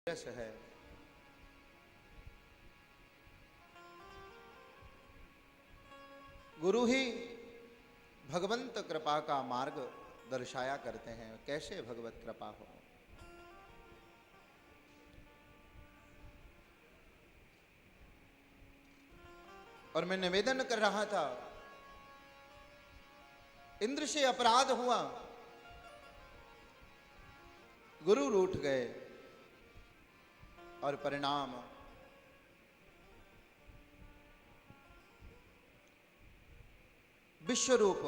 रस है। गुरु ही भगवंत कृपा का मार्ग दर्शाया करते हैं। कैसे भगवत कृपा हो। और मैं निवेदन कर रहा था, इंद्र से अपराध हुआ, गुरु रूठ गए और परिणाम विश्वरूप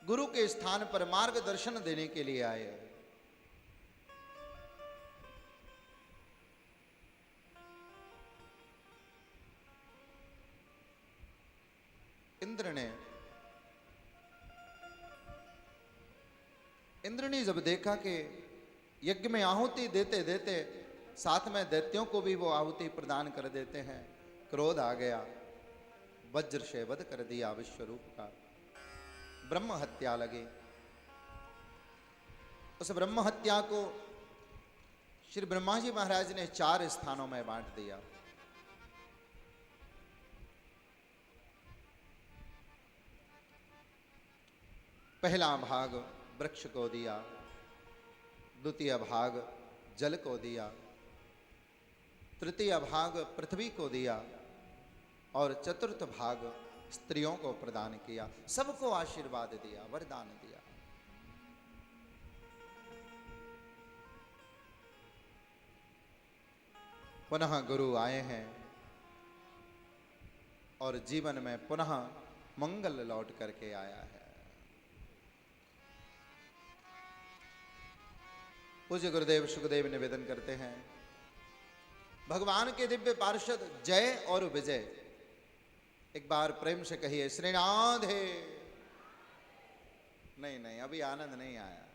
गुरु के स्थान पर मार्गदर्शन देने के लिए आए। इंद्र ने जब देखा कि यज्ञ में आहुति देते देते साथ में दैत्यों को भी वो आहुति प्रदान कर देते हैं, क्रोध आ गया, वज्र से वध कर दिया विश्वरूप का। ब्रह्म हत्या लगी। उस ब्रह्म हत्या को श्री ब्रह्मा जी महाराज ने 4 स्थानों में बांट दिया। पहला भाग वृक्ष को दिया, द्वितीय भाग जल को दिया, तृतीय भाग पृथ्वी को दिया और चतुर्थ भाग स्त्रियों को प्रदान किया। सबको आशीर्वाद दिया, वरदान दिया। पुनः गुरु आए हैं और जीवन में पुनः मंगल लौट करके आया है। पूज्य गुरुदेव सुखदेव निवेदन करते हैं, भगवान के दिव्य पार्षद जय और विजय। एक बार प्रेम से कहिए श्रीनाथे। नहीं, अभी आनंद नहीं आया,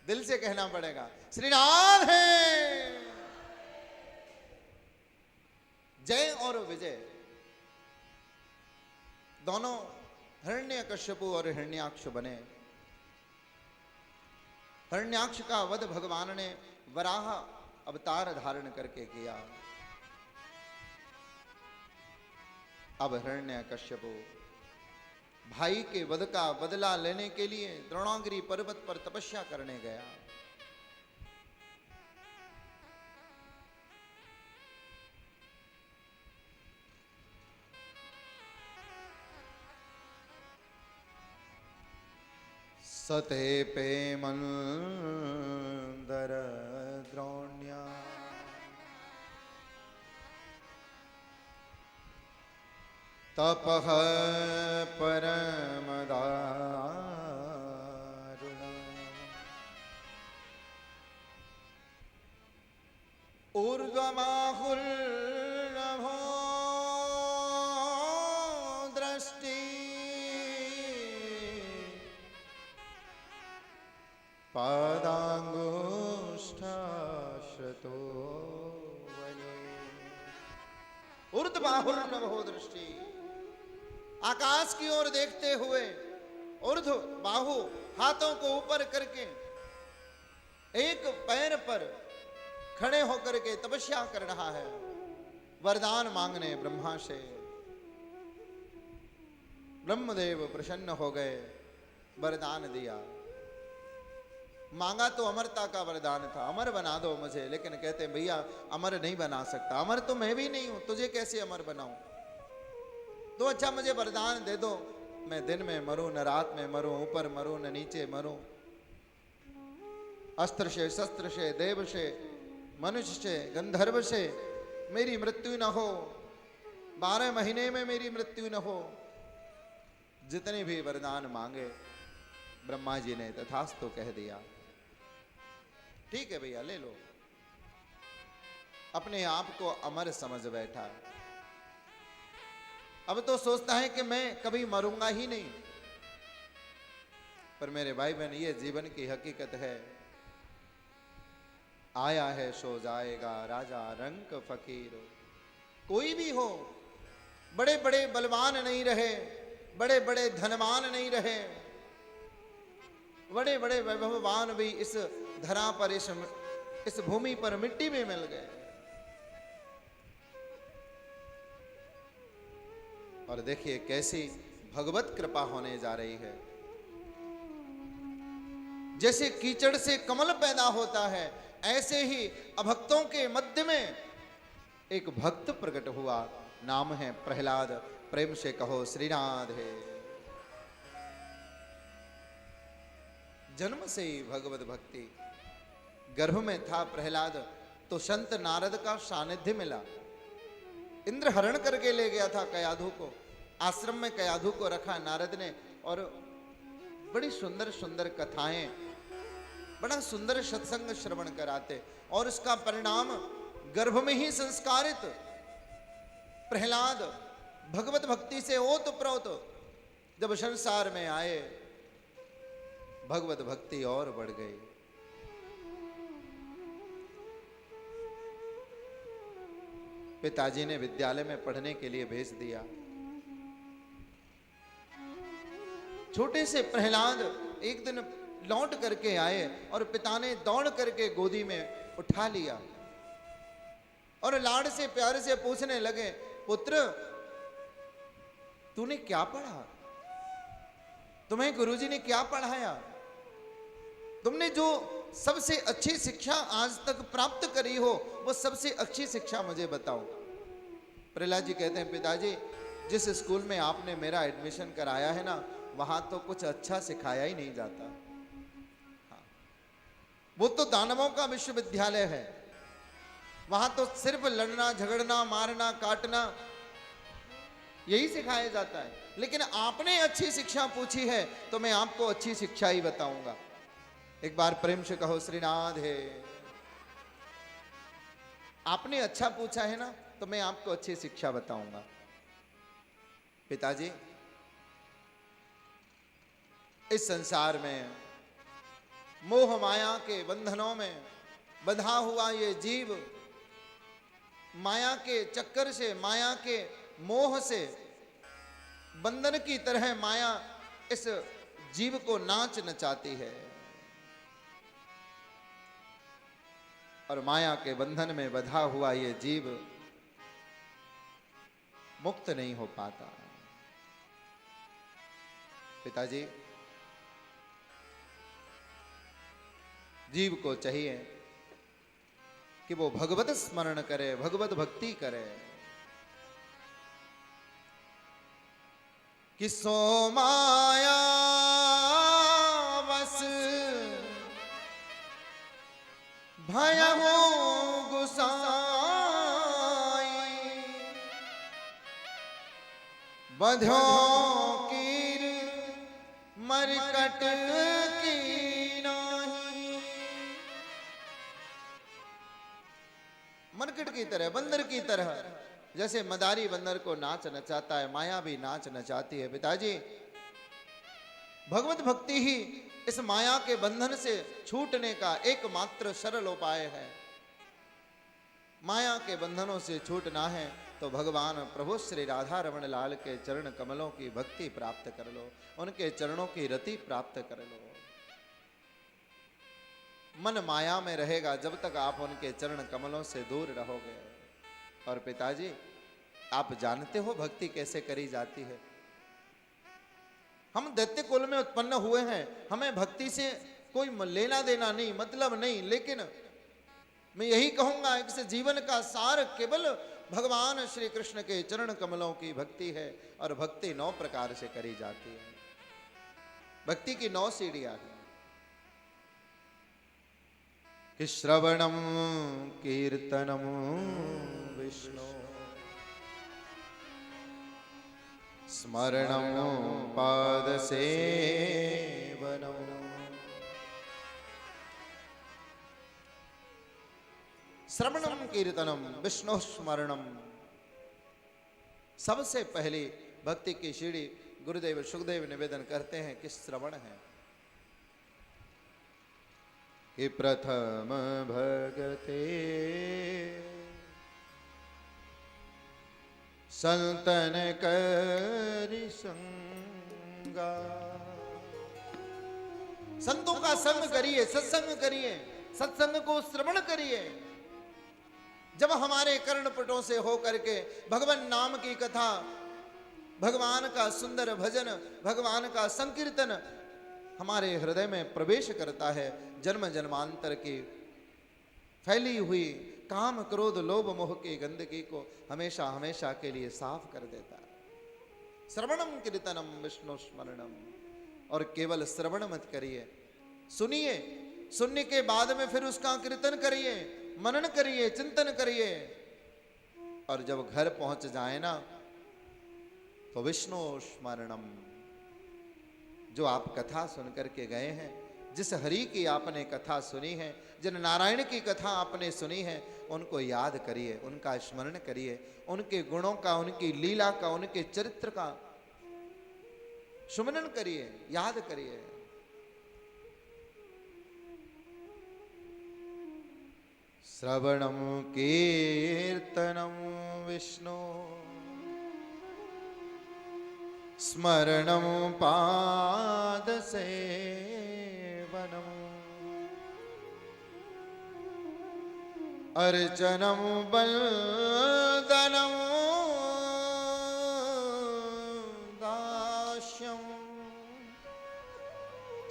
दिल से कहना पड़ेगा श्रीनाथे। जय और विजय दोनों हिरण्यकश्यपु और हिरण्याक्ष बने। हिरण्याक्ष का वध भगवान ने वराह अवतार धारण करके किया। अब हिरण्यकश्यपु भाई के वध का बदला लेने के लिए द्रोणागिरी पर्वत पर तपस्या करने गया। सते पे मंदर द्रोण्या तपः परम दारुण ऊर्ध्वबाहुर्नभो दृष्टि पादांगुष्ठाश्रतो वने। ऊर्ध्वबाहुर्नभो दृष्टि, आकाश की ओर देखते हुए ऊर्ध्व बाहु हाथों को ऊपर करके एक पैर पर खड़े होकर के तपस्या कर रहा है। वरदान मांगने ब्रह्मा से। ब्रह्मदेव प्रसन्न हो गए, वरदान दिया। मांगा तो अमरता का वरदान था, अमर बना दो मुझे, लेकिन कहते भैया अमर नहीं बना सकता, अमर तो मैं भी नहीं हूं, तुझे कैसे अमर बनाऊं। तो अच्छा मुझे वरदान दे दो, मैं दिन में मरूं न रात में मरूं, ऊपर मरूं न नीचे मरूं, अस्त्र से शस्त्र से देव से मनुष्य से गंधर्व से मेरी मृत्यु न हो, 12 महीने में मेरी मृत्यु न हो। जितने भी वरदान मांगे ब्रह्मा जी ने तथास्तु कह दिया। ठीक है भैया ले लो। अपने आप को अमर समझ बैठा। अब तो सोचता है कि मैं कभी मरूंगा ही नहीं। पर मेरे भाई बहन, ये जीवन की हकीकत है। आया है सो जाएगा, राजा रंक फकीर। कोई भी हो, बड़े बड़े बलवान नहीं रहे, बड़े बड़े धनवान नहीं रहे, बड़े बड़े वैभववान भी इस धरा पर इस भूमि पर मिट्टी में मिल गए। और देखिए कैसी भगवत कृपा होने जा रही है। जैसे कीचड़ से कमल पैदा होता है, ऐसे ही अभक्तों के मध्य में एक भक्त प्रकट हुआ। नाम है प्रहलाद। प्रेम से कहो श्री राधे। जन्म से ही भगवत भक्ति। गर्भ में था प्रहलाद तो संत नारद का सानिध्य मिला। इंद्र हरण करके ले गया था कयाधु को। आश्रम में कयाधु को रखा नारद ने और बड़ी सुंदर सुंदर कथाएं, बड़ा सुंदर सत्संग श्रवण कराते और उसका परिणाम गर्भ में ही संस्कारित प्रहलाद भगवत भक्ति से ओतप्रोत जब संसार में आए, भगवत भक्ति और बढ़ गई। पिताजी ने विद्यालय में पढ़ने के लिए भेज दिया। छोटे से प्रहलाद एक दिन लौट करके आए और पिता ने दौड़ करके गोदी में उठा लिया और लाड से प्यार से पूछने लगे, पुत्र तूने क्या पढ़ा? तुम्हें गुरुजी ने क्या पढ़ाया? तुमने जो सबसे अच्छी शिक्षा आज तक प्राप्त करी हो, वो सबसे अच्छी शिक्षा मुझे बताओ। प्रहलाद जी कहते हैं, पिताजी जिस स्कूल में आपने मेरा एडमिशन कराया है ना, वहां तो कुछ अच्छा सिखाया ही नहीं जाता। हाँ। वो तो दानवों का विश्वविद्यालय है। वहां तो सिर्फ लड़ना, झगड़ना, मारना, काटना यही सिखाया जाता है। लेकिन आपने अच्छी शिक्षा पूछी है तो मैं आपको अच्छी शिक्षा ही बताऊंगा। एक बार प्रेम से कहो श्री राधे। आपने अच्छा पूछा है ना, तो मैं आपको अच्छी शिक्षा बताऊंगा। पिताजी, इस संसार में मोह माया के बंधनों में बंधा हुआ ये जीव माया के चक्कर से, माया के मोह से बंधन की तरह माया इस जीव को नाच नचाती है और माया के बंधन में बंधा हुआ ये जीव मुक्त नहीं हो पाता। पिताजी, जीव को चाहिए कि वो भगवत स्मरण करे, भगवत भक्ति करे। कि सो माया बस भय हो गुसाई, बध्यो कीर मरकट की नाही। मरकट की तरह, बंदर की तरह, जैसे मदारी बंदर को नाच नचाता है, माया भी नाच नचाती है। पिताजी, भगवत भक्ति ही इस माया के बंधन से छूटने का एकमात्र सरल उपाय है। माया के बंधनों से छूटना है तो भगवान प्रभु श्री राधा रमण लाल के चरण कमलों की भक्ति प्राप्त कर लो, उनके चरणों की रति प्राप्त कर लो। मन माया में रहेगा जब तक आप उनके चरण कमलों से दूर रहोगे। और पिताजी, आप जानते हो भक्ति कैसे करी जाती है। हम दैत्य कुल में उत्पन्न हुए हैं, हमें भक्ति से कोई लेना देना नहीं, मतलब नहीं। लेकिन मैं यही कहूंगा, इस जीवन का सार केवल भगवान श्री कृष्ण के चरण कमलों की भक्ति है। और भक्ति 9 प्रकार से करी जाती है। भक्ति की 9 सीढ़ियां हैं। कि श्रवणम कीर्तनम विष्णु, स्मरणम पाद सेवनम, श्रवणम कीर्तनम विष्णु स्मरणम। सबसे पहली भक्ति की सीढ़ी गुरुदेव सुखदेव निवेदन करते हैं कि श्रवण है। कि प्रथम भगते संतन करि संगा। संतों का संग करिए, सत्संग करिए, सत्संग को श्रवण करिए। जब हमारे कर्णपटों से हो करके भगवान नाम की कथा, भगवान का सुंदर भजन, भगवान का संकीर्तन हमारे हृदय में प्रवेश करता है, जन्म जन्मांतर की फैली हुई काम क्रोध लोभ मोह की गंदगी को हमेशा हमेशा के लिए साफ कर देता है। श्रवणम कीर्तनम विष्णु स्मरणम। और केवल श्रवण मत करिए, सुनिए, सुनने के बाद में फिर उसका कीर्तन करिए, मनन करिए, चिंतन करिए। और जब घर पहुंच जाए ना तो विष्णु स्मरणम। जो आप कथा सुन करके गए हैं, जिस हरि की आपने कथा सुनी है, जिन नारायण की कथा आपने सुनी है, उनको याद करिए, उनका स्मरण करिए, उनके गुणों का, उनकी लीला का, उनके चरित्र का सुमनन करिए, याद करिए। श्रवणम कीर्तनम विष्णु स्मरणम पाद सेवनम अर्चनम बंदनम दास्यम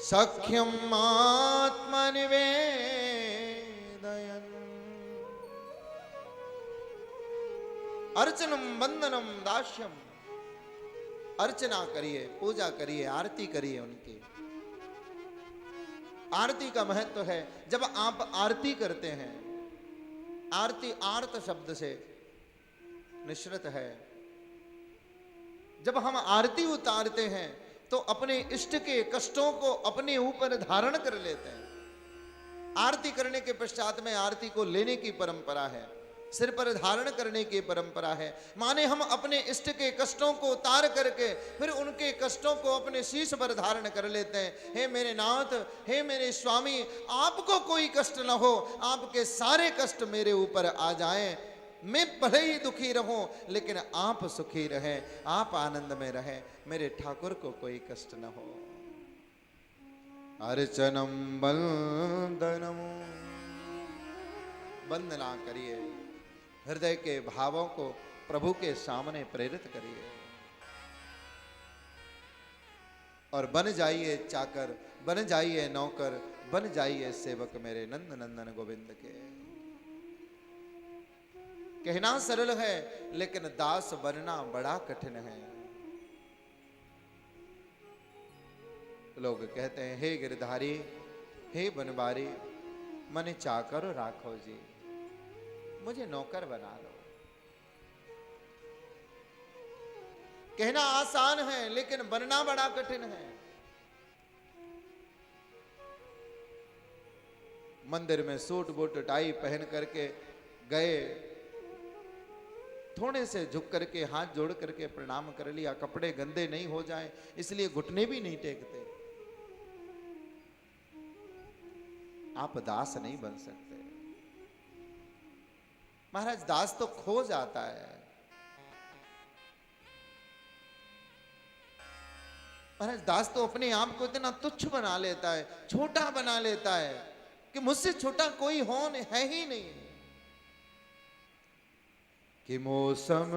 सख्यम आत्मनिवेदयन्। अर्चनम बंदनम दास्यम। अर्चना करिए, पूजा करिए, आरती करिए उनकी। आरती का महत्व है, जब आप आरती करते हैं, आरती आर्त शब्द से निश्रित है। जब हम आरती उतारते हैं तो अपने इष्ट के कष्टों को अपने ऊपर धारण कर लेते हैं। आरती करने के पश्चात में आरती को लेने की परंपरा है, सिर पर धारण करने की परंपरा है। माने हम अपने इष्ट के कष्टों को उतार करके फिर उनके कष्टों को अपने शीश पर धारण कर लेते हैं। हे मेरे नाथ, हे मेरे स्वामी, आपको कोई कष्ट न हो, आपके सारे कष्ट मेरे ऊपर आ जाएं। मैं भले ही दुखी रहूं लेकिन आप सुखी रहें, आप आनंद में रहें, मेरे ठाकुर को कोई कष्ट न हो। अर्चनम बंदनम। वंदना करिए, हृदय के भावों को प्रभु के सामने प्रेरित करिए और बन जाइए चाकर, बन जाइए नौकर, बन जाइए सेवक मेरे नंद नंदन गोविंद के। कहना सरल है लेकिन दास बनना बड़ा कठिन है। लोग कहते हैं, हे गिरधारी, हे बनवारी, मन चाकर राखो जी, मुझे नौकर बना लो। कहना आसान है लेकिन बनना बड़ा कठिन है। मंदिर में सूट बूट टाई पहन करके गए, थोड़े से झुक करके हाथ जोड़ करके प्रणाम कर लिया, कपड़े गंदे नहीं हो जाएं इसलिए घुटने भी नहीं टेकते। आप दास नहीं बन सकते। महाराज, दास तो खो जाता है। महाराज, दास तो अपने आप को इतना तुच्छ बना लेता है, छोटा बना लेता है कि मुझसे छोटा कोई हो है ही नहीं। कि मौसम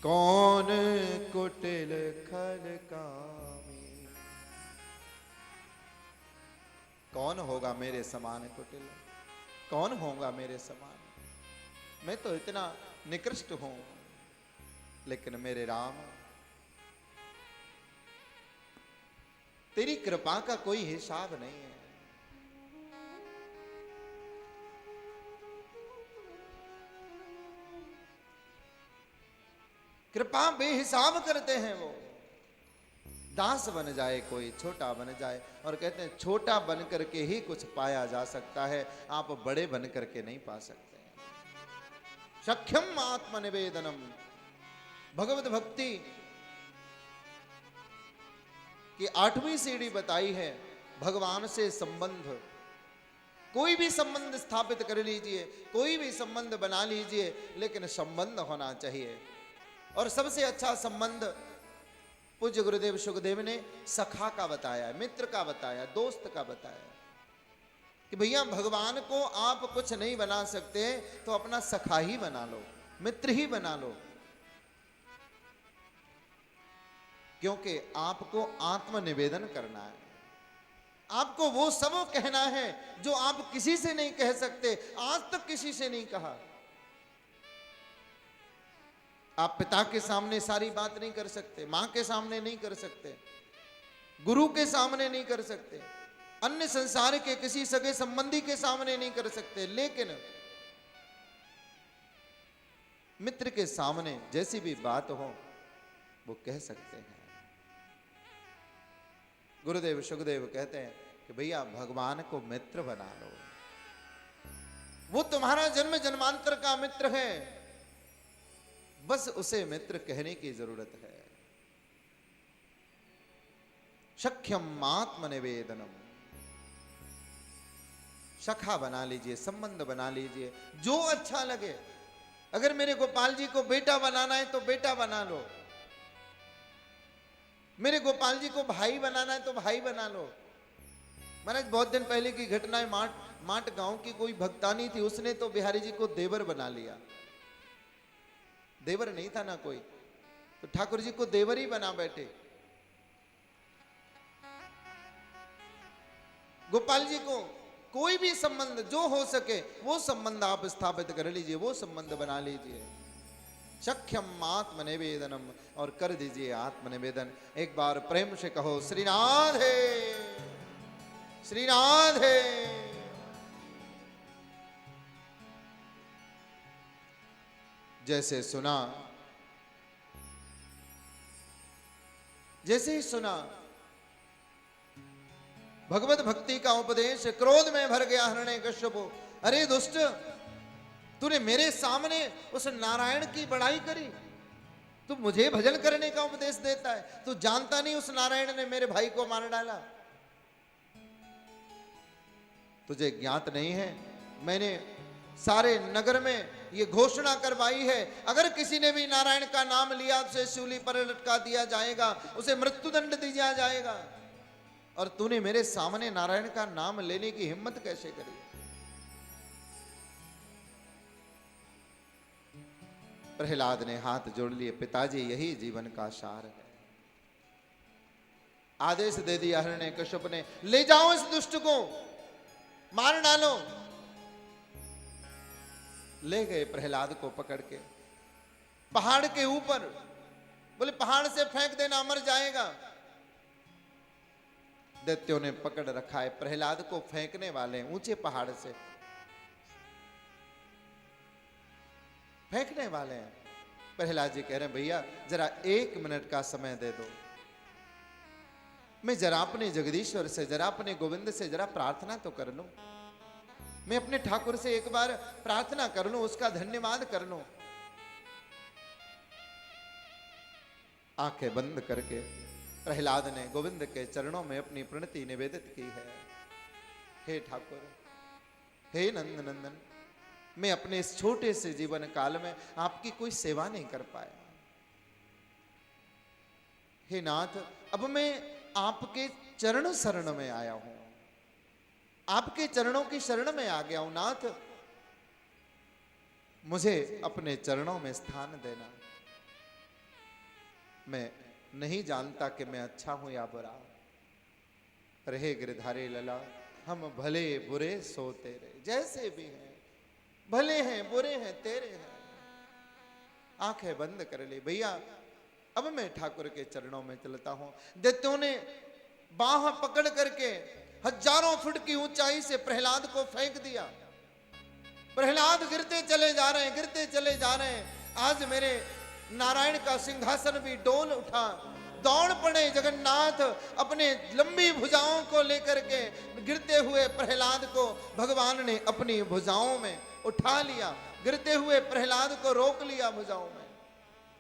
कौन कुटिल खल कामी। कौन होगा मेरे समान कुटिल, कौन होगा मेरे समान। मैं तो इतना निकृष्ट हूं, लेकिन मेरे राम, तेरी कृपा का कोई हिसाब नहीं है। कृपा बेहिसाब करते हैं वो। दास बन जाए कोई, छोटा बन जाए, और कहते हैं छोटा बन करके ही कुछ पाया जा सकता है, आप बड़े बन करके नहीं पा सकते। सख्यम आत्मनिवेदनम। भगवत भक्ति की 8वीं सीढ़ी बताई है, भगवान से संबंध। कोई भी संबंध स्थापित कर लीजिए, कोई भी संबंध बना लीजिए, लेकिन संबंध होना चाहिए। और सबसे अच्छा संबंध पूज्य गुरुदेव सुखदेव ने सखा का बताया, मित्र का बताया, दोस्त का बताया। कि भैया भगवान को आप कुछ नहीं बना सकते तो अपना सखा ही बना लो, मित्र ही बना लो, क्योंकि आपको आत्मनिवेदन करना है। आपको वो सब कहना है जो आप किसी से नहीं कह सकते, आज तक किसी से नहीं कहा। आप पिता के सामने सारी बात नहीं कर सकते, मां के सामने नहीं कर सकते, गुरु के सामने नहीं कर सकते, अन्य संसार के किसी सगे संबंधी के सामने नहीं कर सकते, लेकिन मित्र के सामने जैसी भी बात हो वो कह सकते हैं। गुरुदेव सुखदेव कहते हैं कि भैया भगवान को मित्र बना लो, वो तुम्हारा जन्म जन्मांतर का मित्र है, बस उसे मित्र कहने की जरूरत है। सख्यम आत्मनिवेदनम, सखा बना लीजिए, संबंध बना लीजिए, जो अच्छा लगे। अगर मेरे गोपाल जी को बेटा बनाना है तो बेटा बना लो, मेरे गोपाल जी को भाई बनाना है तो भाई बना लो। महाराज बहुत दिन पहले की घटना है, माट गांव की कोई भक्तानी थी, उसने तो बिहारी जी को देवर बना लिया। देवर नहीं था ना कोई, तो ठाकुर जी को देवर ही बना बैठे। गोपाल जी को कोई भी संबंध जो हो सके वो संबंध आप स्थापित कर लीजिए, वो संबंध बना लीजिए। सख्यम आत्मनिवेदनम, और कर दीजिए आत्मनिवेदन। एक बार प्रेम से कहो श्रीनाथ है, श्रीनाथ है। जैसे सुना, जैसे ही सुना भगवत भक्ति का उपदेश, क्रोध में भर गया हिरण्यकश्यप। अरे दुष्ट, तूने मेरे सामने उस नारायण की बड़ाई करी, तू मुझे भजन करने का उपदेश देता है, तू जानता नहीं उस नारायण ने मेरे भाई को मार डाला। तुझे ज्ञात नहीं है, मैंने सारे नगर में ये घोषणा करवाई है, अगर किसी ने भी नारायण का नाम लिया उसे शूली पर लटका दिया जाएगा, उसे मृत्युदंड दिया जाएगा। और तूने मेरे सामने नारायण का नाम लेने की हिम्मत कैसे करी? प्रहलाद ने हाथ जोड़ लिए, पिताजी यही जीवन का सार है। आदेश दे दिया हिरण्यकश्यप ने, ले जाओ इस दुष्ट को, मार डालो। ले गए प्रहलाद को पकड़ के पहाड़ के ऊपर, बोले पहाड़ से फेंक देना, मर जाएगा। दैत्यों ने पकड़ रखा है, प्रहलाद को फेंकने वाले ऊंचे पहाड़ से फेंकने वाले हैं। प्रहलाद जी कह रहे हैं भैया जरा 1 मिनट का समय दे दो, मैं जरा अपने जगदीश्वर से, जरा अपने गोविंद से जरा प्रार्थना तो कर लूं, मैं अपने ठाकुर से एक बार प्रार्थना कर लूं, उसका धन्यवाद कर लूं। आंखें बंद करके प्रहलाद ने गोविंद के चरणों में अपनी प्रणति निवेदित की है। हे ठाकुर, हे नंद नंदन, मैं अपने इस छोटे से जीवन काल में आपकी कोई सेवा नहीं कर पाया। हे नाथ, अब मैं आपके चरण शरण में आया हूं, आपके चरणों की शरण में आ गया हूं। नाथ, मुझे अपने चरणों में स्थान देना। मैं नहीं जानता कि मैं अच्छा हूं या बुरा, रहे गिरधारी लला, हम भले बुरे सो तेरे, जैसे भी हैं, भले हैं बुरे हैं तेरे हैं। आंखें बंद कर ली। भैया अब मैं ठाकुर के चरणों में चलता हूं। दैत्यों ने बाह पकड़ करके हजारों फुट की ऊंचाई से प्रहलाद को फेंक दिया। प्रहलाद गिरते चले जा रहे हैं, गिरते चले जा रहे हैं। आज मेरे नारायण का सिंहासन भी डोल उठा। दौड़ पड़े जगन्नाथ, अपने लंबी भुजाओं को लेकर के गिरते हुए प्रहलाद को भगवान ने अपनी भुजाओं में उठा लिया। गिरते हुए प्रहलाद को रोक लिया भुजाओं में।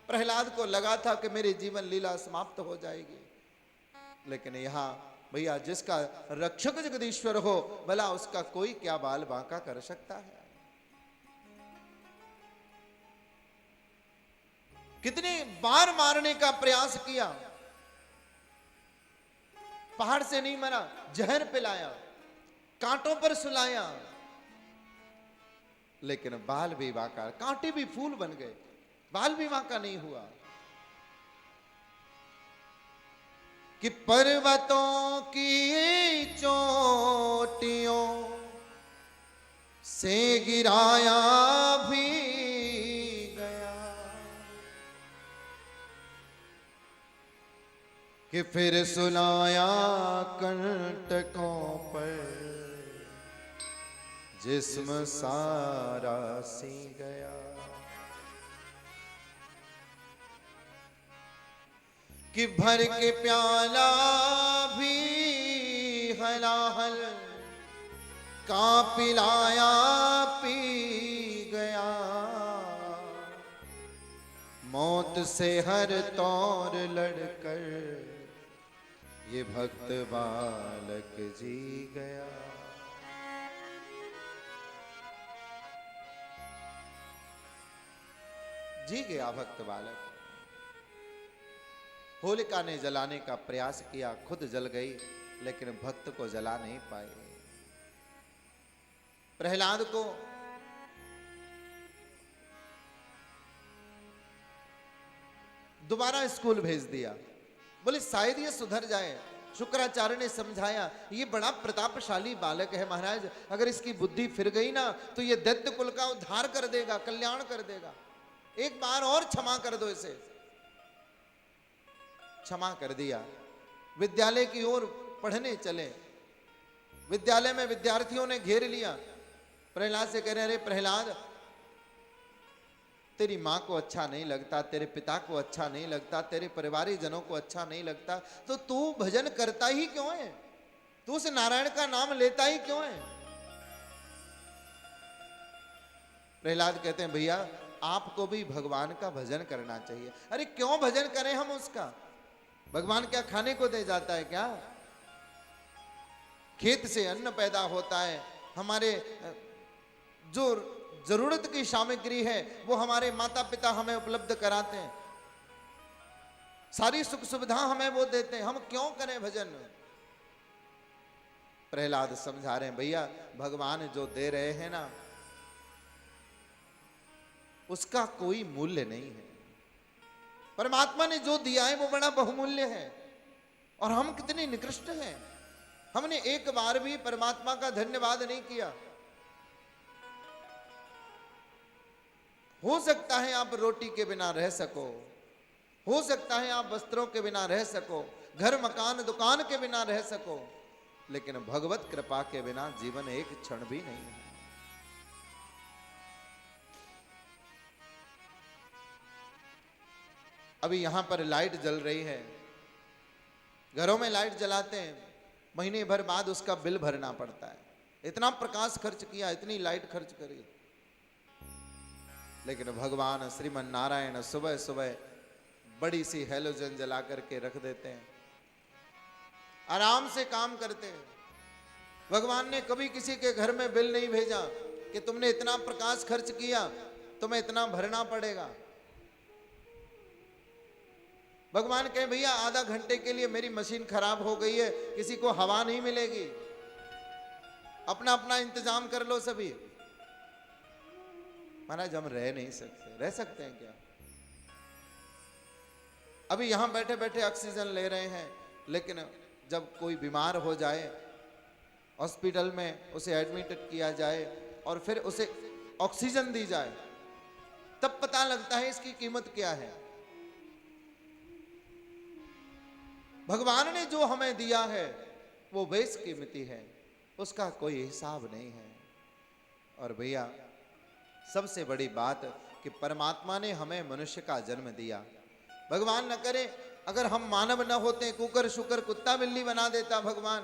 प्रहलाद को लगा था कि मेरी जीवन लीला समाप्त हो जाएगी, लेकिन यहां भैया जिसका रक्षक जगदीश्वर हो, भला उसका कोई क्या बाल बांका कर सकता है? कितने बार मारने का प्रयास किया, पहाड़ से नहीं मरा, जहर पिलाया, कांटों पर सुलाया, लेकिन बाल विवाह का, कांटे भी फूल बन गए, बाल विवाह का नहीं हुआ। कि पर्वतों की चोटियों से गिराया भी गया, कि फिर सुलाया कंटकों पर जिस्म सारा सी गया। कि भर के प्याला भी हलाहल का पिलाया पी गया, मौत से हर तौर लड़कर ये भक्त बालक जी गया। जी गया भक्त बालक। होलिका ने जलाने का प्रयास किया, खुद जल गई, लेकिन भक्त को जला नहीं पाए। प्रहलाद को दोबारा स्कूल भेज दिया, बोले शायद ये सुधर जाए। शुक्राचार्य ने समझाया, ये बड़ा प्रतापशाली बालक है महाराज, अगर इसकी बुद्धि फिर गई ना तो ये दैत्य कुल का उद्धार कर देगा, कल्याण कर देगा, एक बार और क्षमा कर दो इसे। क्षमा कर दिया। विद्यालय की ओर पढ़ने चले। विद्यालय में विद्यार्थियों ने घेर लिया। प्रहलाद से कह रहे, अरे प्रहलाद, तेरी माँ को अच्छा नहीं लगता, तेरे पिता को अच्छा नहीं लगता, तेरे परिवारी जनों को अच्छा नहीं लगता, तो तू भजन करता ही क्यों है? तू उस नारायण का नाम लेता ही क्यों है? प्रहलाद कहते हैं, भैया आपको भी भगवान का भजन करना चाहिए। अरे क्यों भजन करें हम उसका? भगवान क्या खाने को दे जाता है क्या? खेत से अन्न पैदा होता है, हमारे जो जरूरत की सामग्री है वो हमारे माता पिता हमें उपलब्ध कराते हैं, सारी सुख सुविधा हमें वो देते हैं, हम क्यों करें भजन? प्रहलाद समझा रहे हैं, भैया भगवान जो दे रहे हैं ना उसका कोई मूल्य नहीं है। परमात्मा ने जो दिया है वो बड़ा बहुमूल्य है, और हम कितने निकृष्ट हैं, हमने एक बार भी परमात्मा का धन्यवाद नहीं किया। हो सकता है आप रोटी के बिना रह सको, हो सकता है आप वस्त्रों के बिना रह सको, घर मकान दुकान के बिना रह सको, लेकिन भगवत कृपा के बिना जीवन एक क्षण भी नहीं है। अभी यहां पर लाइट जल रही है, घरों में लाइट जलाते हैं, महीने भर बाद उसका बिल भरना पड़ता है। इतना प्रकाश खर्च किया, इतनी लाइट खर्च करी, लेकिन भगवान श्रीमन नारायण सुबह सुबह बड़ी सी हेलोजन जला करके रख देते हैं, आराम से काम करते हैं। भगवान ने कभी किसी के घर में बिल नहीं भेजा कि तुमने इतना प्रकाश खर्च किया, तुम्हें इतना भरना पड़ेगा। भगवान कहे, भैया आधा घंटे के लिए मेरी मशीन खराब हो गई है, किसी को हवा नहीं मिलेगी, अपना अपना इंतजाम कर लो सभी। महाराज हम रह नहीं सकते, रह सकते हैं क्या? अभी यहां बैठे बैठे ऑक्सीजन ले रहे हैं, लेकिन जब कोई बीमार हो जाए, हॉस्पिटल में उसे एडमिट किया जाए और फिर उसे ऑक्सीजन दी जाए, तब पता लगता है इसकी कीमत क्या है। भगवान ने जो हमें दिया है वो बेशकीमती है, उसका कोई हिसाब नहीं है। और भैया सबसे बड़ी बात कि परमात्मा ने हमें मनुष्य का जन्म दिया। भगवान न करे अगर हम मानव न होते, कुकर शुकर कुत्ता बिल्ली बना देता भगवान।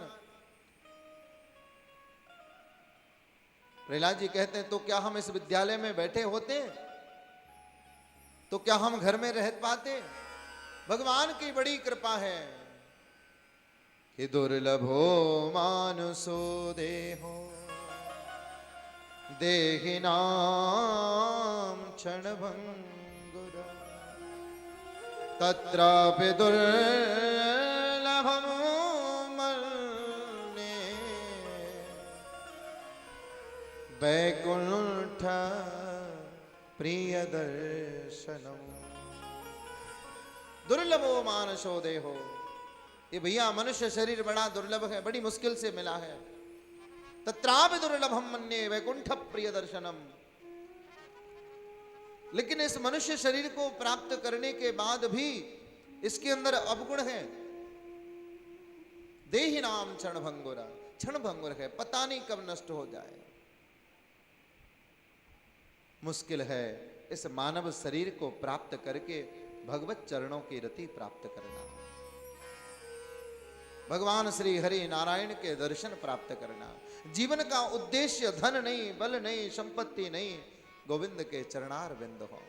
प्रहलाद जी कहते हैं, तो क्या हम इस विद्यालय में बैठे होते? तो क्या हम घर में रह पाते? भगवान की बड़ी कृपा है कि दुर्लभो मानुषो देहो देहिनां क्षणभंगुर तत्रापि दुर्लभं मन्ये वैकुंठ प्रिय दर्शनम। दुर्लभो मानसो देहो। ये भैया मनुष्य शरीर बड़ा दुर्लभ है, बड़ी मुश्किल से मिला है। तत्रापि दुर्लभम मन्ये वैकुंठ प्रिय दर्शनम। लेकिन इस मनुष्य शरीर को प्राप्त करने के बाद भी इसके अंदर अवगुण है। देहि नाम क्षण भंगुरा, क्षण भंगुर है, पता नहीं कब नष्ट हो जाए। मुश्किल है इस मानव शरीर को प्राप्त करके भगवत चरणों की रति प्राप्त करना, भगवान श्री हरि नारायण के दर्शन प्राप्त करना। जीवन का उद्देश्य धन नहीं, बल नहीं, संपत्ति नहीं, गोविंद के चरणार बिंद हो।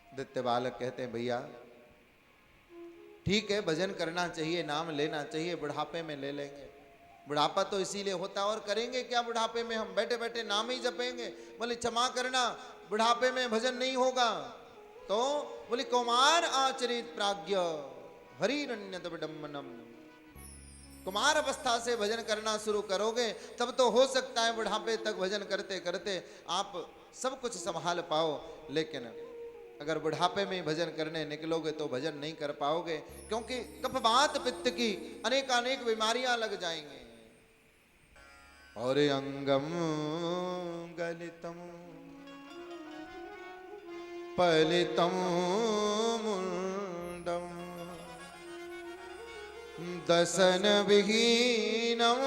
दित्य बालक कहते हैं भैया ठीक है, भजन करना चाहिए, नाम लेना चाहिए, बुढ़ापे में ले लेंगे। बुढ़ापा तो इसीलिए होता, और करेंगे क्या बुढ़ापे में? हम बैठे बैठे नाम ही जपेंगे। बोले क्षमा करना, बुढ़ापे में भजन नहीं होगा। तो बोले कुमार आचरित प्राज्ञ हरिरण्यत विडम्बनम। कुमार अवस्था से भजन करना शुरू करोगे तब तो हो सकता है बुढ़ापे तक भजन करते करते आप सब कुछ संभाल पाओ। लेकिन अगर बुढ़ापे में भजन करने निकलोगे तो भजन नहीं कर पाओगे, क्योंकि कफवात पित्त की अनेकानेक बीमारियां लग जाएंगी। और अंगम गलितम पलितम मुंडम दसन विहीनम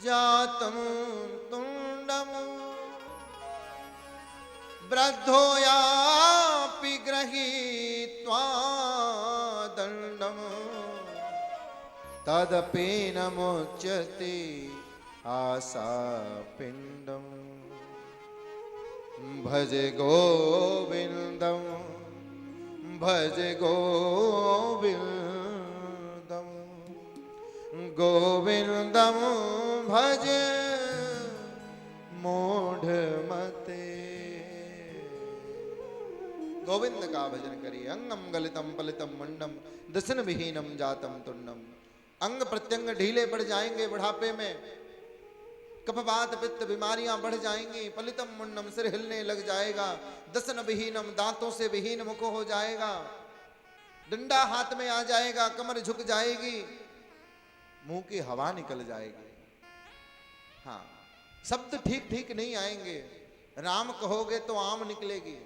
जातम तुंडम वृद्धोयापि गृहीत्वा दंडम तदपि न मुच्यते आशा पिंडम भज गोविंदम भज गोविंदम गोविंदम भज मूढ़ मते। गोविंद का भजन करिए। अंगम गलितम पलितम मुंडम दसन विहीनम जातम तुंडम। अंग प्रत्यंग ढीले पड़ जाएंगे बुढ़ापे में, कफवात पित्त बीमारियां बढ़ जाएंगी, पलितम मुंडम सिर हिलने लग जाएगा, दसन विहीनम दांतों से विहीन मुख हो जाएगा, डंडा हाथ में आ जाएगा, कमर झुक जाएगी, मुंह की हवा निकल जाएगी। हाँ, शब्द ठीक ठीक नहीं आएंगे। राम कहोगे तो आम निकलेगी,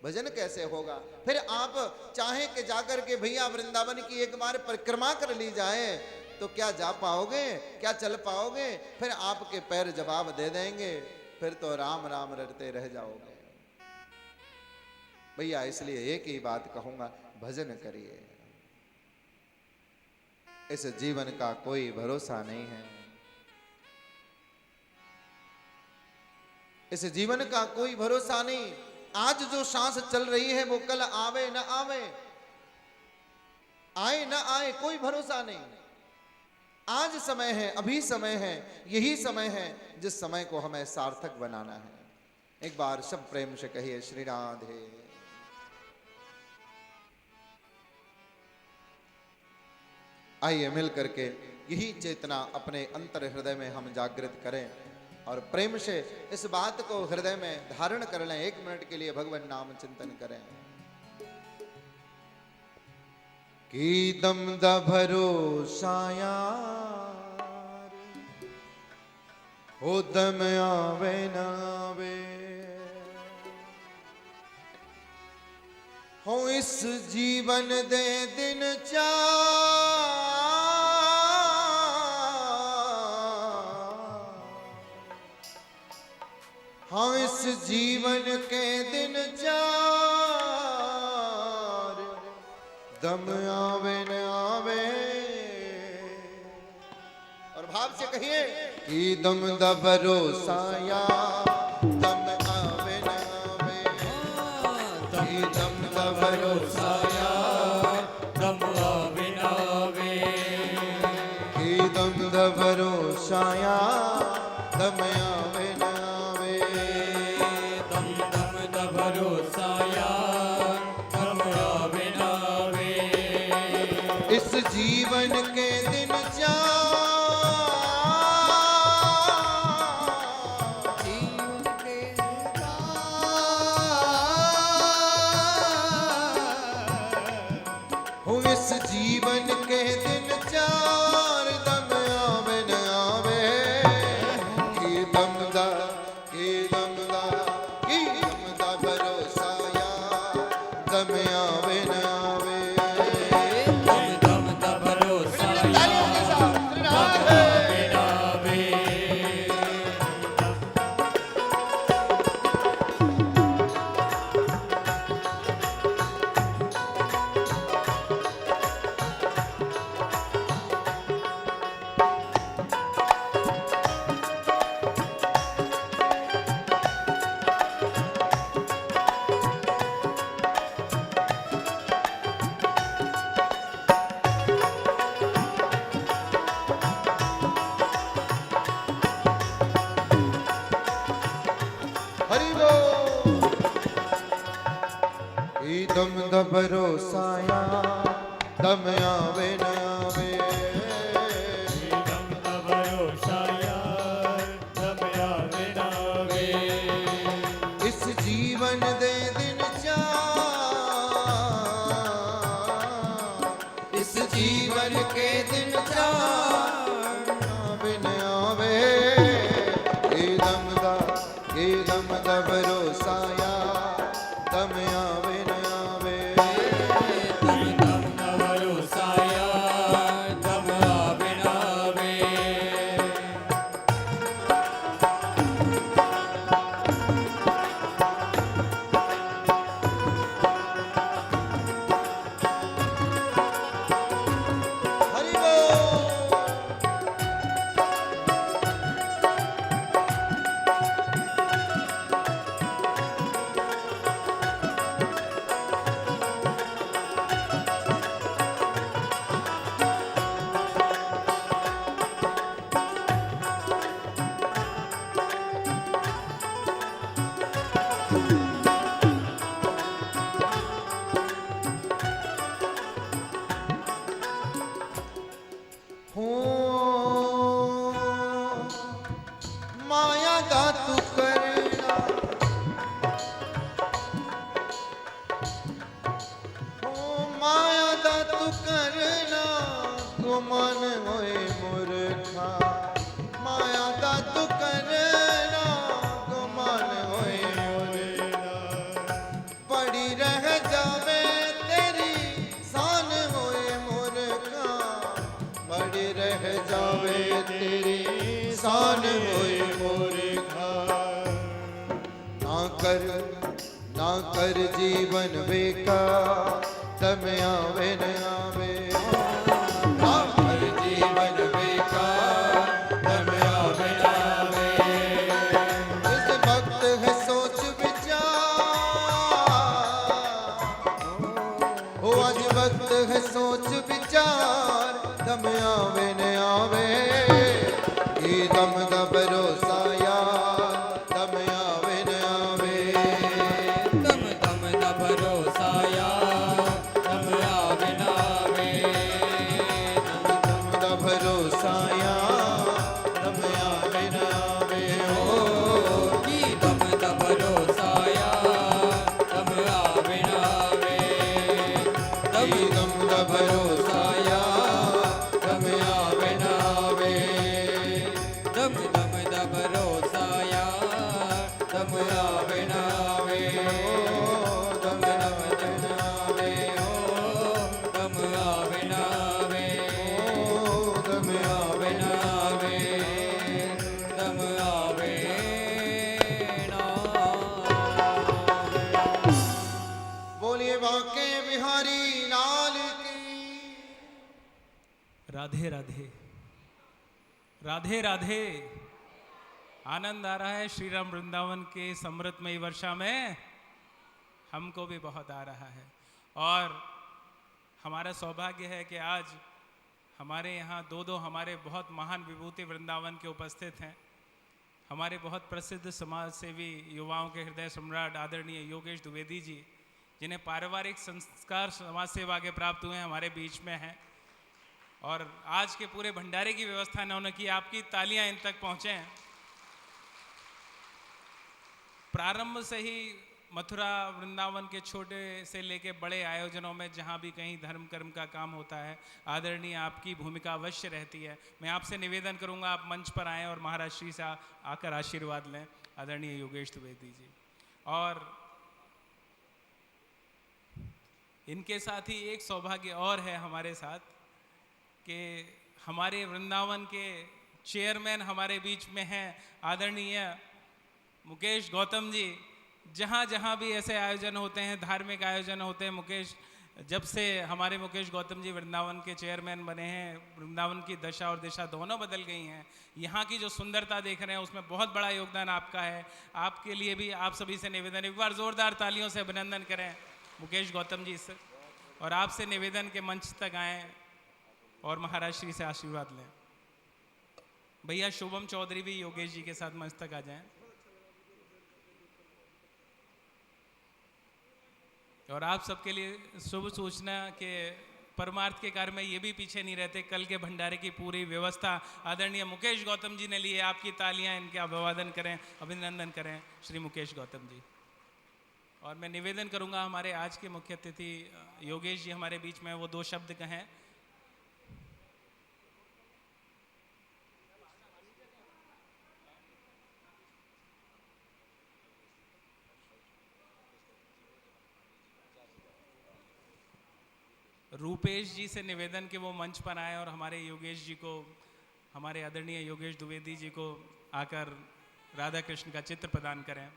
भजन कैसे होगा? फिर आप चाहें कि जाकर के भैया वृंदावन की एक बार परिक्रमा कर ली जाए तो क्या जा पाओगे? क्या चल पाओगे? फिर आपके पैर जवाब दे देंगे, फिर तो राम राम रटते रह जाओगे। भैया इसलिए एक ही बात कहूंगा, भजन करिए। इस जीवन का कोई भरोसा नहीं है, इस जीवन का कोई भरोसा नहीं। आज जो सांस चल रही है वो कल आवे न आवे, आए न आए, कोई भरोसा नहीं। आज समय है, अभी समय है, यही समय है जिस समय को हमें सार्थक बनाना है। एक बार सब प्रेम से कहिए श्री राधे। आइए मिल करके यही चेतना अपने अंतर हृदय में हम जागृत करें और प्रेम से इस बात को हृदय में धारण कर लें। 1 मिनट के लिए भगवान नाम चिंतन करें। की दम दा भरोसा यार, हो दम आवे ना आवे, हो इस जीवन दे दिन हाँ इस जीवन के दिन 4 दम आवे न आवे। और भाव से कहिए कि दम दा भरोसा यार, दम आवे न आवे, कि दम दा भरोसा यार, दम आवे न आवे, कि दम दा भरोसा यार, दम आवे न आवे, दम दम दा भरोसा यार, दम आवे न आवे। इस जीवन के दिन 4 दम द भरोसाया दम आवे न आवे, दम द भरोसाया दम आवे न आवे। इस जीवन दे दिन इस जीवन के दिन आवे न आवे, ये दम द भरोसाया दम आवे न आवे, दम द भरोसाया दम आवे न आवे। हरि बोल। हो माया दा तू करना, हो माया दा तू करना, गुमान होए मूर्खा, माया दा तू करना, गुमान होए मूर्खा, पड़ी रह जावे तेरी शान होए मूर्खा, बड़ी रह जावे तेरी शान होए मूर्खा, ना कर जीवन बेकार दम आवे न आवे, ना कर जीवन बेकार दम आवे न आवे, इस वक्त है सोच विचार, हो आज वक्त है सोच विचार दम आवे न आवे, ये दम द भरोसाया दम आवे न आवे, दम दम द भरोसाया दम आवे न आवे। दम द भरोसाया दम आवे न आवे, ओ की दम द भरोसाया दम आवे न आवे। ये दम द भरोसाया दम आवे न आवे, दम दम द भरोसाया दम आवे न आवे। दम दम दम आवे ओ दम आवे न आवे। दम आवे न आवे दम आवे न आवे। बोलिए बांके बिहारी लाल की। राधे राधे राधे राधे। आनंद आ रहा है श्री राम वृंदावन के समृतमयी वर्षा में, हमको भी बहुत आ रहा है। और हमारा सौभाग्य है कि आज हमारे यहाँ दो हमारे बहुत महान विभूति वृंदावन के उपस्थित हैं। हमारे बहुत प्रसिद्ध समाज सेवी युवाओं के हृदय सम्राट आदरणीय योगेश द्विवेदी जी, जिन्हें पारिवारिक संस्कार समाज सेवा के प्राप्त हुए, हमारे बीच में हैं। और आज के पूरे भंडारे की व्यवस्था इन्होंने की, आपकी तालियां इन तक पहुँचे हैं। प्रारंभ से ही मथुरा वृंदावन के छोटे से लेके बड़े आयोजनों में जहाँ भी कहीं धर्म कर्म का काम होता है, आदरणीय आपकी भूमिका अवश्य रहती है। मैं आपसे निवेदन करूँगा आप मंच पर आएँ और महाराज श्री से आकर आशीर्वाद लें, आदरणीय योगेश द्विवेदी जी। और इनके साथ ही एक सौभाग्य और है हमारे साथ कि हमारे वृंदावन के चेयरमैन हमारे बीच में हैं, आदरणीय मुकेश गौतम जी। जहाँ जहाँ भी ऐसे आयोजन होते हैं, धार्मिक आयोजन होते हैं, मुकेश, जब से हमारे मुकेश गौतम जी वृंदावन के चेयरमैन बने हैं, वृंदावन की दशा और दिशा दोनों बदल गई हैं। यहाँ की जो सुंदरता देख रहे हैं उसमें बहुत बड़ा योगदान आपका है। आपके लिए भी आप सभी से निवेदन, एक बार जोरदार तालियों से अभिनंदन करें मुकेश गौतम जी से। और आपसे निवेदन के मंच तक आएँ और महाराज श्री से आशीर्वाद लें। भैया शुभम चौधरी भी योगेश जी के साथ मंच तक आ जाएं। और आप सबके लिए शुभ सूचना के परमार्थ के कार्य में ये भी पीछे नहीं रहते। कल के भंडारे की पूरी व्यवस्था आदरणीय मुकेश गौतम जी ने ली है। आपकी तालियां इनके अभिवादन करें, अभिनंदन करें श्री मुकेश गौतम जी। और मैं निवेदन करूंगा हमारे आज के मुख्य अतिथि योगेश जी हमारे बीच में, वो 2 शब्द कहें। रूपेश जी से निवेदन कि वो मंच पर आए और हमारे योगेश जी को, हमारे आदरणीय योगेश द्विवेदी जी को आकर राधा कृष्ण का चित्र प्रदान करें।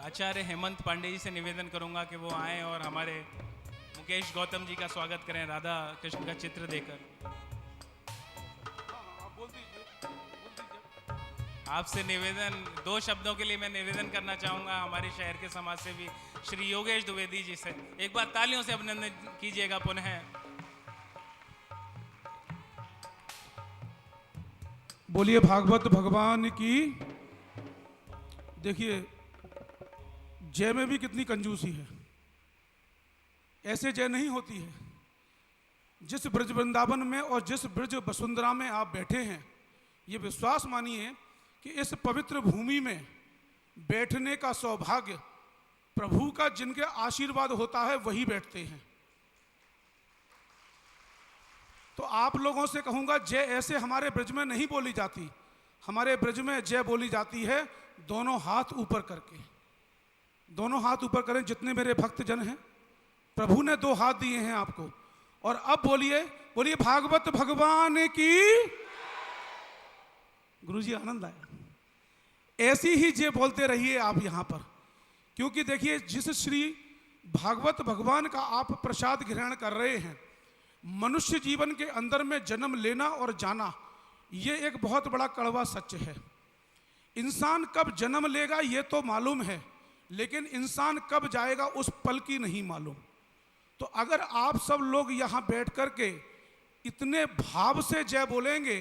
आचार्य हेमंत पांडे जी से निवेदन करूंगा कि वो आएं और हमारे मुकेश गौतम जी का स्वागत करें राधा कृष्ण का चित्र देकर। आपसे निवेदन, 2 शब्दों के लिए मैं निवेदन करना चाहूंगा हमारे शहर के समाज सेवी श्री योगेश द्विवेदी जी से। एक बार तालियों से अभिनंदन कीजिएगा पुनः। बोलिए भागवत भगवान की। देखिए जय में भी कितनी कंजूसी है। ऐसे जय नहीं होती है। जिस ब्रज वृंदावन में और जिस ब्रज वसुंधरा में आप बैठे हैं, ये विश्वास मानिए कि इस पवित्र भूमि में बैठने का सौभाग्य प्रभु का जिनके आशीर्वाद होता है वही बैठते हैं। तो आप लोगों से कहूंगा, जय ऐसे हमारे ब्रज में नहीं बोली जाती। हमारे ब्रज में जय बोली जाती है दोनों हाथ ऊपर करके। दोनों हाथ ऊपर करें जितने मेरे भक्तजन हैं। प्रभु ने 2 हाथ दिए हैं आपको। और अब बोलिए, बोलिए भागवत भगवान की। गुरुजी आनंद आया। ऐसी ही जय बोलते रहिए आप यहां पर, क्योंकि देखिए जिस श्री भागवत भगवान का आप प्रसाद ग्रहण कर रहे हैं, मनुष्य जीवन के अंदर में जन्म लेना और जाना, ये एक बहुत बड़ा कड़वा सच है। इंसान कब जन्म लेगा ये तो मालूम है, लेकिन इंसान कब जाएगा उस पल की नहीं मालूम। तो अगर आप सब लोग यहां बैठ कर के इतने भाव से जय बोलेंगे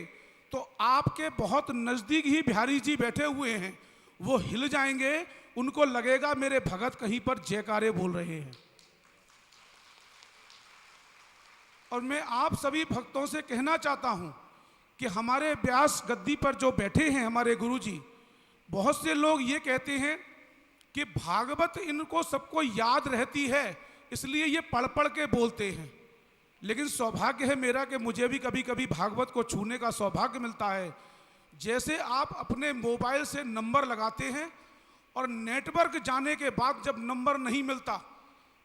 तो आपके बहुत नजदीक ही बिहारी जी बैठे हुए हैं, वो हिल जाएंगे। उनको लगेगा मेरे भगत कहीं पर जयकारे बोल रहे हैं। और मैं आप सभी भक्तों से कहना चाहता हूं कि हमारे व्यास गद्दी पर जो बैठे हैं हमारे गुरुजी, बहुत से लोग ये कहते हैं कि भागवत इनको सबको याद रहती है इसलिए ये पढ़ पढ़ के बोलते हैं। लेकिन सौभाग्य है मेरा कि मुझे भी कभी कभी भागवत को छूने का सौभाग्य मिलता है। जैसे आप अपने मोबाइल से नंबर लगाते हैं और नेटवर्क जाने के बाद जब नंबर नहीं मिलता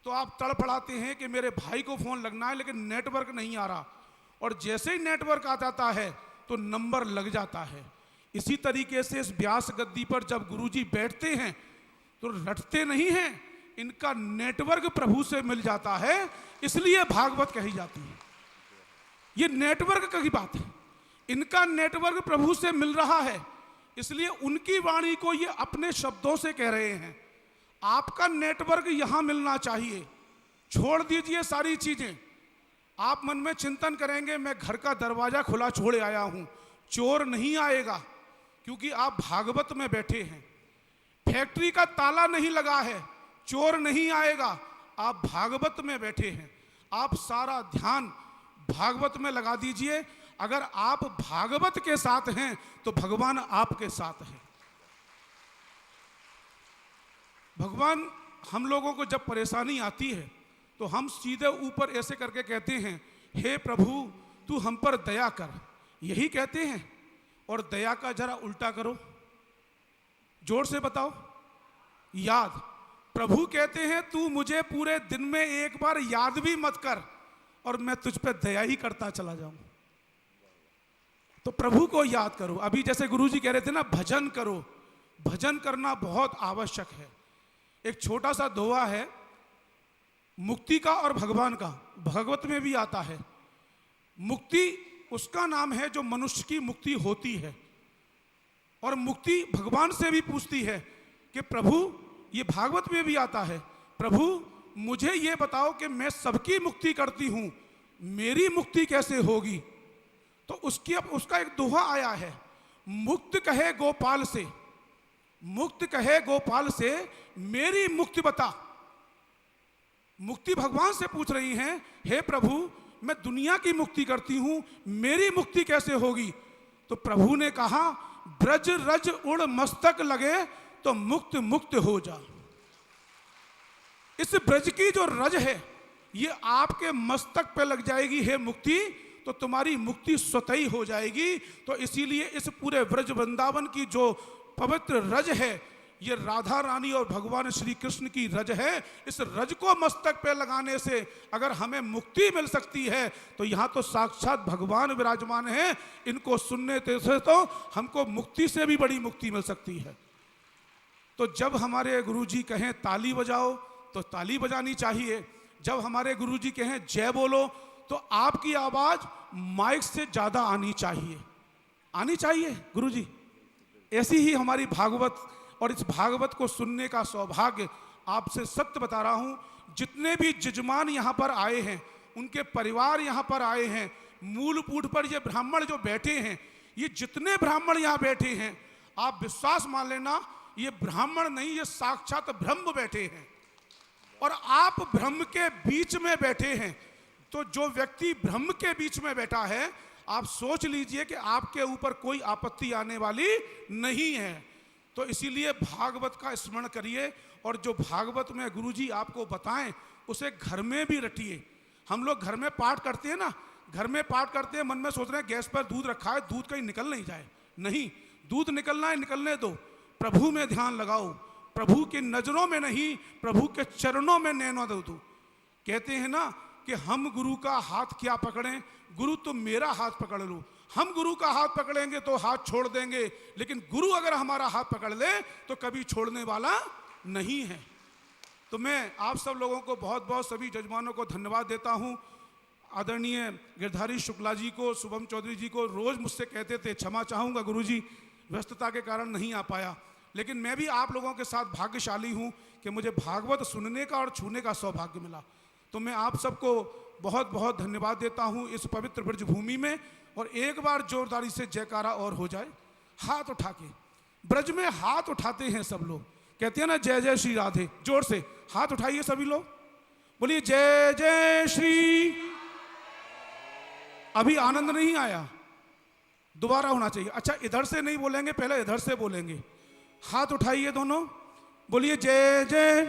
तो आप तड़फड़ाते हैं कि मेरे भाई को फ़ोन लगना है लेकिन नेटवर्क नहीं आ रहा, और जैसे ही नेटवर्क आ जाता है तो नंबर लग जाता है। इसी तरीके से इस व्यास गद्दी पर जब गुरुजी बैठते हैं तो रटते नहीं हैं, इनका नेटवर्क प्रभु से मिल जाता है, इसलिए भागवत कही जाती है। ये नेटवर्क की बात है। इनका नेटवर्क प्रभु से मिल रहा है, इसलिए उनकी वाणी को ये अपने शब्दों से कह रहे हैं। आपका नेटवर्क यहां मिलना चाहिए। छोड़ दीजिए सारी चीजें। आप मन में चिंतन करेंगे मैं घर का दरवाजा खुला छोड़े आया हूं, चोर नहीं आएगा, क्योंकि आप भागवत में बैठे हैं। फैक्ट्री का ताला नहीं लगा है, चोर नहीं आएगा, आप भागवत में बैठे हैं। आप सारा ध्यान भागवत में लगा दीजिए। अगर आप भागवत के साथ हैं तो भगवान आपके साथ है। भगवान हम लोगों को जब परेशानी आती है तो हम सीधे ऊपर ऐसे करके कहते हैं, हे प्रभु तू हम पर दया कर, यही कहते हैं। और दया का जरा उल्टा करो, जोर से बताओ। याद। प्रभु कहते हैं तू मुझे पूरे दिन में एक बार याद भी मत कर और मैं तुझ पे दया ही करता चला जाऊं। तो प्रभु को याद करो। अभी जैसे गुरुजी कह रहे थे ना, भजन करो। भजन करना बहुत आवश्यक है। एक छोटा सा दोहा है मुक्ति का और भगवान का, भगवत में भी आता है। मुक्ति उसका नाम है जो मनुष्य की मुक्ति होती है। और मुक्ति भगवान से भी पूछती है कि प्रभु, ये भागवत में भी आता है, प्रभु मुझे ये बताओ कि मैं सबकी मुक्ति करती हूं, मेरी मुक्ति कैसे होगी? तो उसका एक दोहा आया है, मुक्त कहे गोपाल से, मुक्त कहे गोपाल से मेरी मुक्ति बता। मुक्ति भगवान से पूछ रही हैं, हे प्रभु मैं दुनिया की मुक्ति करती हूं, मेरी मुक्ति कैसे होगी? तो प्रभु ने कहा, ब्रज रज उड़ मस्तक लगे तो मुक्त मुक्त हो जा। इस ब्रज की जो रज है ये आपके मस्तक पे लग जाएगी, हे मुक्ति, तो तुम्हारी मुक्ति स्वतः ही हो जाएगी। तो इसीलिए इस पूरे ब्रज वृंदावन की जो पवित्र रज है, ये राधा रानी और भगवान श्री कृष्ण की रज है। इस रज को मस्तक पे लगाने से अगर हमें मुक्ति मिल सकती है तो यहाँ तो साक्षात भगवान विराजमान हैं, इनको सुनने से तो हमको मुक्ति से भी बड़ी मुक्ति मिल सकती है। तो जब हमारे गुरुजी कहें ताली बजाओ तो ताली बजानी चाहिए, जब हमारे गुरुजी कहें जय बोलो तो आपकी आवाज माइक से ज्यादा आनी चाहिए गुरुजी। ऐसी ही हमारी भागवत, और इस भागवत को सुनने का सौभाग्य आपसे सत्य बता रहा हूं, जितने भी जजमान यहां पर आए हैं, उनके परिवार यहां पर आए हैं, मूल पीठ पर ये ब्राह्मण जो बैठे हैं, ये जितने ब्राह्मण यहां बैठे हैं, आप विश्वास मान लेना, ये ब्राह्मण नहीं, ये साक्षात ब्रह्म बैठे हैं। और आप ब्रह्म के बीच में बैठे हैं, तो जो व्यक्ति ब्रह्म के बीच में बैठा है, आप सोच लीजिए कि आपके ऊपर कोई आपत्ति आने वाली नहीं है। तो इसीलिए भागवत का स्मरण करिए, और जो भागवत में गुरुजी आपको बताएं उसे घर में भी रटिए। हम लोग घर में पाठ करते हैं ना, घर में पाठ करते हैं, मन में सोच रहे हैं गैस पर दूध रखा है, दूध कहीं निकल नहीं जाए। नहीं, दूध निकलना है, निकलने दो, प्रभु में ध्यान लगाओ, प्रभु की नजरों में नहीं, प्रभु के चरणों में नैनो दो। कहते हैं ना कि हम गुरु का हाथ क्या पकड़ें, गुरु तुम मेरा हाथ पकड़ लो। हम गुरु का हाथ पकड़ेंगे तो हाथ छोड़ देंगे, लेकिन गुरु अगर हमारा हाथ पकड़ ले तो कभी छोड़ने वाला नहीं है। तो मैं आप सब लोगों को बहुत बहुत, सभी जजमानों को धन्यवाद देता हूं। आदरणीय गिरधारी शुक्ला जी को, शुभम चौधरी जी को रोज मुझसे कहते थे, क्षमा चाहूँगा गुरुजी, व्यस्तता के कारण नहीं आ पाया, लेकिन मैं भी आप लोगों के साथ भाग्यशाली हूँ कि मुझे भागवत सुनने का और छूने का सौभाग्य मिला। तो मैं आप सबको बहुत बहुत धन्यवाद देता हूँ इस पवित्र ब्रज भूमि में। और एक बार जोरदारी से जयकारा और हो जाए, हाथ उठा के, ब्रज में हाथ उठाते हैं सब लोग, कहते हैं ना जय जय श्री राधे, जोर से हाथ उठाइए सभी लोग, बोलिए जय जय श्री। अभी आनंद नहीं आया, दोबारा होना चाहिए। अच्छा, इधर से नहीं बोलेंगे, पहले इधर से बोलेंगे। हाथ उठाइए दोनों, बोलिए जय जय।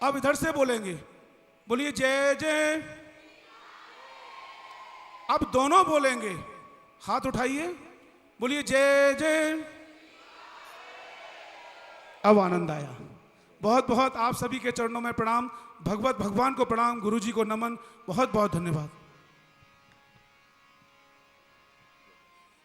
अब इधर से बोलेंगे, बोलिए जय जय। अब दोनों बोलेंगे, हाथ उठाइए, बोलिए जय जय। अब आनंद आया। बहुत बहुत आप सभी के चरणों में प्रणाम, भगवत भगवान को प्रणाम, गुरुजी को नमन, बहुत बहुत धन्यवाद।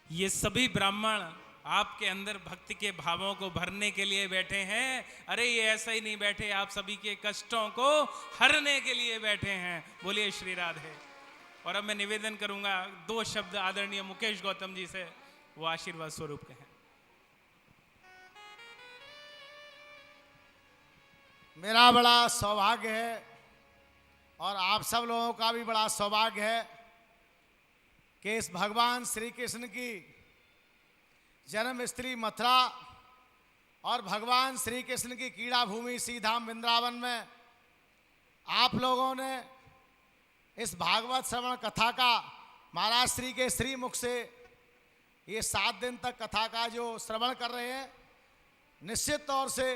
ये सभी ब्राह्मण आपके अंदर भक्ति के भावों को भरने के लिए बैठे हैं। अरे ये ऐसा ही नहीं बैठे, आप सभी के कष्टों को हरने के लिए बैठे हैं। बोलिए श्री राधे। और अब मैं निवेदन करूंगा 2 शब्द आदरणीय मुकेश गौतम जी से, वो आशीर्वाद स्वरूप कहें। मेरा बड़ा सौभाग्य है और आप सब लोगों का भी बड़ा सौभाग्य है कि इस भगवान श्री कृष्ण की जन्मस्थली मथुरा और भगवान श्री कृष्ण की क्रीड़ा भूमि श्रीधाम वृंदावन में आप लोगों ने इस भागवत श्रवण कथा का महाराज श्री के श्री मुख से ये 7 दिन तक कथा का जो श्रवण कर रहे हैं, निश्चित तौर से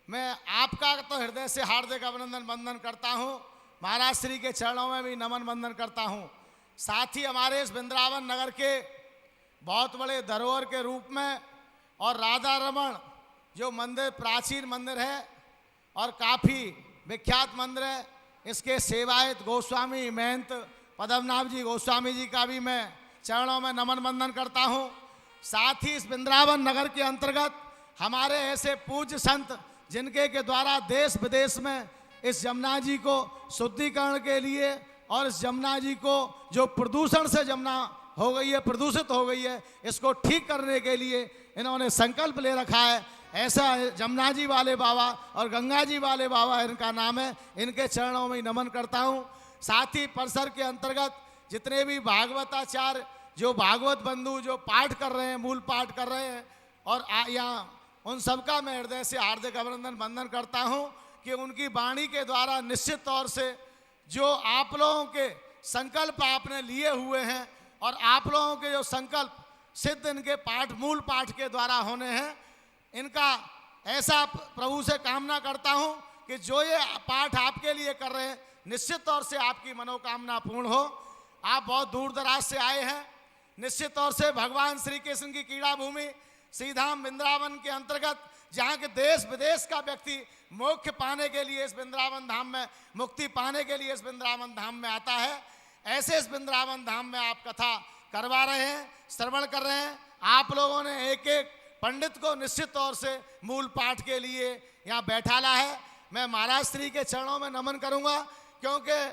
मैं आपका तो हृदय से हार्दिक अभिनंदन वंदन करता हूँ, महाराज श्री के चरणों में भी नमन वंदन करता हूँ। साथ ही हमारे इस वृंदावन नगर के बहुत बड़े धरोहर के रूप में और राधा रमण जो मंदिर प्राचीन मंदिर है और काफ़ी विख्यात मंदिर है, इसके सेवायत गोस्वामी महंत पद्मनाभ जी गोस्वामी जी का भी मैं चरणों में नमन वंदन करता हूँ। साथ ही इस वृंदावन नगर के अंतर्गत हमारे ऐसे पूज्य संत जिनके के द्वारा देश विदेश में इस यमुना जी को शुद्धिकरण के लिए और इस जमुना जी को जो प्रदूषण से जमुना हो गई है, प्रदूषित हो गई है, इसको ठीक करने के लिए इन्होंने संकल्प ले रखा है। ऐसा जमुना जी वाले बाबा और गंगा जी वाले बाबा इनका नाम है। इनके चरणों में नमन करता हूँ। साथ ही परिसर के अंतर्गत जितने भी भागवताचार्य जो भागवत बंधु जो पाठ कर रहे हैं, मूल पाठ कर रहे हैं, और यहाँ उन सबका मैं हृदय से हार्दिक अभिनंदन वंदन करता हूँ कि उनकी वाणी के द्वारा निश्चित तौर से जो आप लोगों के संकल्प आपने लिए हुए हैं और आप लोगों के जो संकल्प सिद्ध इनके पाठ मूल पाठ के द्वारा होने हैं, इनका ऐसा प्रभु से कामना करता हूँ कि जो ये पाठ आपके लिए कर रहे हैं निश्चित तौर से आपकी मनोकामना पूर्ण हो। आप बहुत दूर दराज से आए हैं, निश्चित तौर से भगवान श्री कृष्ण की क्रीड़ा भूमि श्रीधाम वृंदावन के अंतर्गत जहाँ के देश विदेश का व्यक्ति मोक्ष पाने के लिए इस वृंदावन धाम में, मुक्ति पाने के लिए इस वृंदावन धाम में आता है, ऐसे इस वृंदावन धाम में आप कथा करवा रहे हैं, श्रवण कर रहे हैं। आप लोगों ने एक एक पंडित को निश्चित तौर से मूल पाठ के लिए यहाँ बैठाला है। मैं महाराज श्री के चरणों में नमन करूँगा, क्योंकि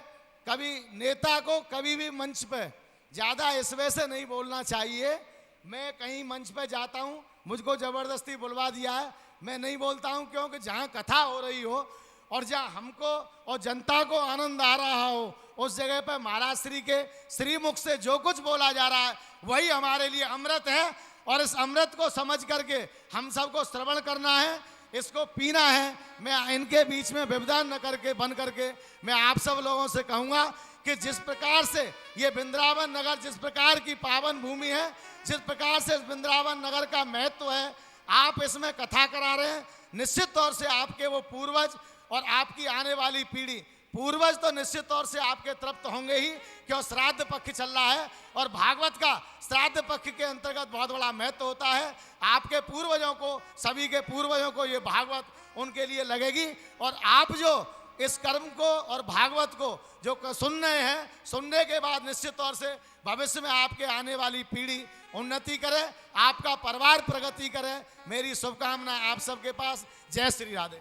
कभी नेता को कभी भी मंच पे ज़्यादा इस वजह से नहीं बोलना चाहिए। मैं कहीं मंच पे जाता हूँ, मुझको ज़बरदस्ती बुलवा दिया है, मैं नहीं बोलता हूँ, क्योंकि जहाँ कथा हो रही हो और जहाँ हमको और जनता को आनंद आ रहा हो, उस जगह पर महाराज श्री के श्रीमुख से जो कुछ बोला जा रहा है वही हमारे लिए अमृत है। और इस अमृत को समझ करके हम सबको श्रवण करना है, इसको पीना है। मैं इनके बीच में व्यवधान न करके बन करके मैं आप सब लोगों से कहूँगा कि जिस प्रकार से ये वृंदावन नगर जिस प्रकार की पावन भूमि है, जिस प्रकार से इस वृंदावन नगर का महत्व है, आप इसमें कथा करा रहे हैं, निश्चित तौर से आपके वो पूर्वज और आपकी आने वाली पीढ़ी, पूर्वज तो निश्चित तौर से आपके तृप्त होंगे ही, क्यों श्राद्ध पक्ष चल रहा है और भागवत का श्राद्ध पक्ष के अंतर्गत बहुत बड़ा महत्व होता है। आपके पूर्वजों को, सभी के पूर्वजों को ये भागवत उनके लिए लगेगी। और आप जो इस कर्म को और भागवत को जो सुन रहे हैं, सुनने के बाद निश्चित तौर से भविष्य में आपके आने वाली पीढ़ी उन्नति करे, आपका परिवार प्रगति करे। मेरी शुभकामना आप सबके पास। जय श्री राधे।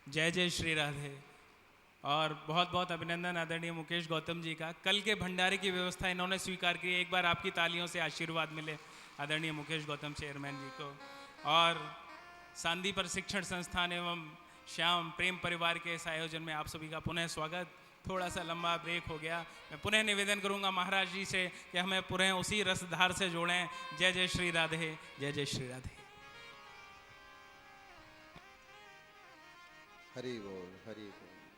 जय जय श्री राधे। और बहुत बहुत अभिनंदन आदरणीय मुकेश गौतम जी का। कल के भंडारे की व्यवस्था इन्होंने स्वीकार की। एक बार आपकी तालियों से आशीर्वाद मिले आदरणीय मुकेश गौतम चेयरमैन जी को। और सांदी प्रशिक्षण संस्थान एवं श्याम प्रेम परिवार के इस आयोजन में आप सभी का पुनः स्वागत। थोड़ा सा लंबा ब्रेक हो गया, मैं पुनः निवेदन करूंगा महाराज जी से कि हमें पुनः उसी रसधार से जोड़ें। जय जय श्री राधे, जय जय श्री राधे। हरि बोल, हरि बोल।